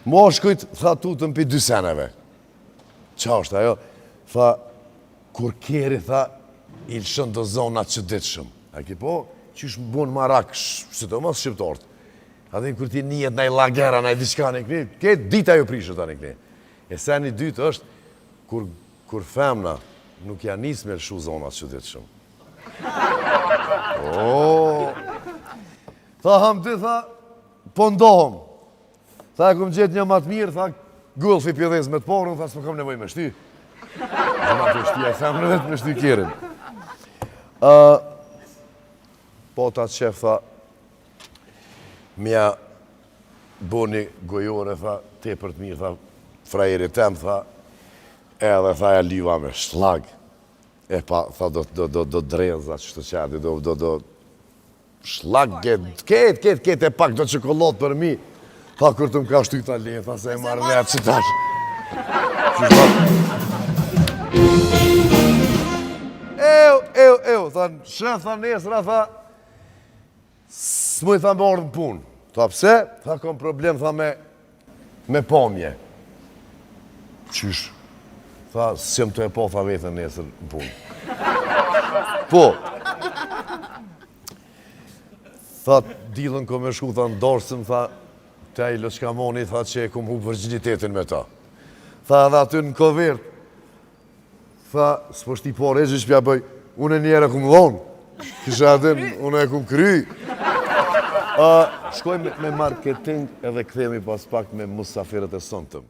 Moshkujt, tha tutën për 2 seneve. Qa është ajo? Tha, kur keri, tha, ilëshën do zonat që ditë shumë. A ki po, që është më bunë marak, së të mos shqiptarët. A dhe kur ti njët në i lagera, në i diçka në këni, këtë dita ju prishët anë këni. E sen një dytë është, kur femna nuk janë nisë me lëshu zonat që ditë shumë. Tha, ham ty, tha, po ndohëm. Tha, e këmë gjithë një matë mirë, tha, gulfi pjedhez me të porën, tha, s'më kam nevoj me shty. Zona të shtia e femnë vetë me shty kjerin. Po ta qef, tha, mja boni gojore, tha, te për të mirë, tha, frajeri tem, tha, edhe tha, e liva me shlag. E pa, tha, do dreza, që të qati, do shlag, ketë e pak do qokolot për mi. Tha, kur të më ka shtu ta le, tha, se e marrë vetë që tash. Tha, shef, tha, nesra, tha, s'muj, tha, me orë në punë. Tha, pse? Tha, kom problem, tha, me pomje. Qysh? Tha, s'jem të e po, tha, vetën nesër në punë. Po. Tha, dilën ko me shku, tha, ndorsëm, tha, te i Loçkamoni, tha, që e kom hu virginitetin me ta. Tha, edhe aty në kovert, tha, s'po shti po rejgjë që pja bëj, unë e njerë e kum dhonë, kisha adin, unë e kum kry. Shkojmë me marketing edhe këthemi pas pak me musafirët e sontëm.